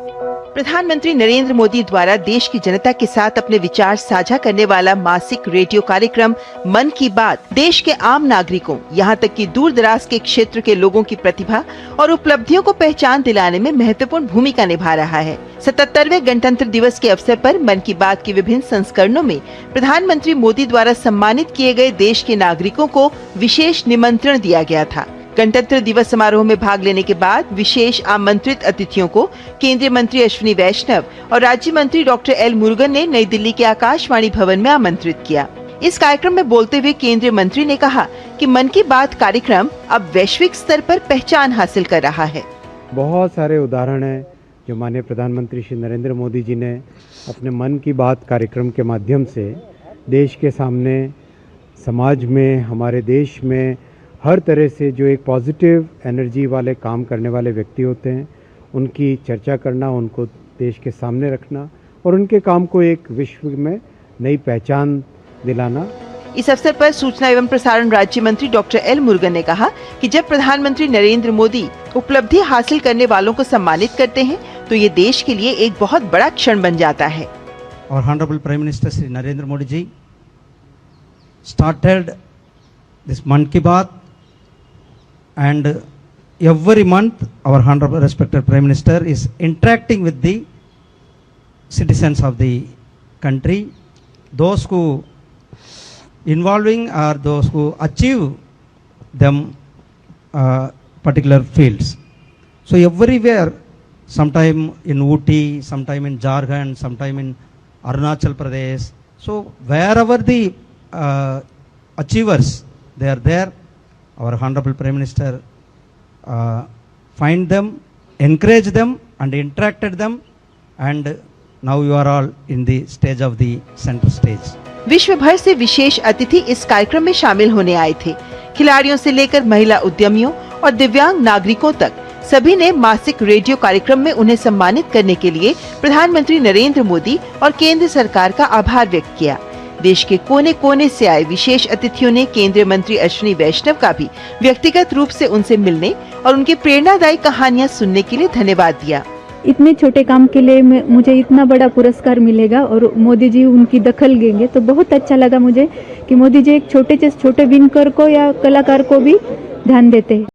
प्रधानमंत्री नरेंद्र मोदी द्वारा देश की जनता के साथ अपने विचार साझा करने वाला मासिक रेडियो कार्यक्रम मन की बात देश के आम नागरिकों, यहाँ तक कि दूर दराज के क्षेत्र के लोगों की प्रतिभा और उपलब्धियों को पहचान दिलाने में महत्वपूर्ण भूमिका निभा रहा है। 77वें गणतंत्र दिवस के अवसर पर मन की बात के विभिन्न संस्करणों में प्रधानमंत्री मोदी द्वारा सम्मानित किए गए देश के नागरिकों को विशेष निमंत्रण दिया गया था। गणतंत्र दिवस समारोह में भाग लेने के बाद विशेष आमंत्रित अतिथियों को केंद्रीय मंत्री अश्विनी वैष्णव और राज्य मंत्री डॉक्टर एल मुरुगन ने नई दिल्ली के आकाशवाणी भवन में आमंत्रित किया। इस कार्यक्रम में बोलते हुए केंद्रीय मंत्री ने कहा कि मन की बात कार्यक्रम अब वैश्विक स्तर पर पहचान हासिल कर रहा है। बहुत सारे उदाहरण हैं जो माननीय प्रधानमंत्री श्री नरेंद्र मोदी जी ने अपने मन की बात कार्यक्रम के माध्यम से देश के सामने, समाज में, हमारे देश में हर तरह से जो एक पॉजिटिव एनर्जी वाले काम करने वाले व्यक्ति होते हैं, उनकी चर्चा करना, उनको देश के सामने रखना और उनके काम को एक विश्व में नई पहचान दिलाना। इस अवसर पर सूचना एवं प्रसारण राज्य मंत्री डॉक्टर एल मुरुगन ने कहा कि जब प्रधानमंत्री नरेंद्र मोदी उपलब्धि हासिल करने वालों को सम्मानित करते हैं तो ये देश के लिए एक बहुत बड़ा क्षण बन जाता है। और Honorable Prime Minister Shri Narendra Modi ji started this Man Ki Baat, and every month our Honorable Respected Prime Minister is interacting with the citizens of the country, those who involving or those who achieve them particular fields. So everywhere, sometime in Ooty, sometime in Jharkhand, sometime in Arunachal Pradesh. So wherever the achievers they are there, our Honorable Prime Minister find them, encourage them and interacted them, and now you are all in the stage of the center stage. विश्व भर से विशेष अतिथि इस कार्यक्रम में शामिल होने आए थे। खिलाड़ियों से लेकर महिला उद्यमियों और दिव्यांग नागरिकों तक सभी ने मासिक रेडियो कार्यक्रम में उन्हें सम्मानित करने के लिए प्रधानमंत्री नरेंद्र मोदी और केंद्र सरकार का आभार व्यक्त किया। देश के कोने कोने से आए विशेष अतिथियों ने केंद्रीय मंत्री अश्विनी वैष्णव का भी व्यक्तिगत रूप से उनसे मिलने और उनकी प्रेरणादायी कहानियां सुनने के लिए धन्यवाद दिया। इतने छोटे काम के लिए मुझे इतना बड़ा पुरस्कार मिलेगा और मोदी जी उनकी दखल लेंगे तो बहुत अच्छा लगा मुझे कि मोदी जी एक छोटे से छोटे बिनकर को या कलाकार को भी ध्यान देते हैं।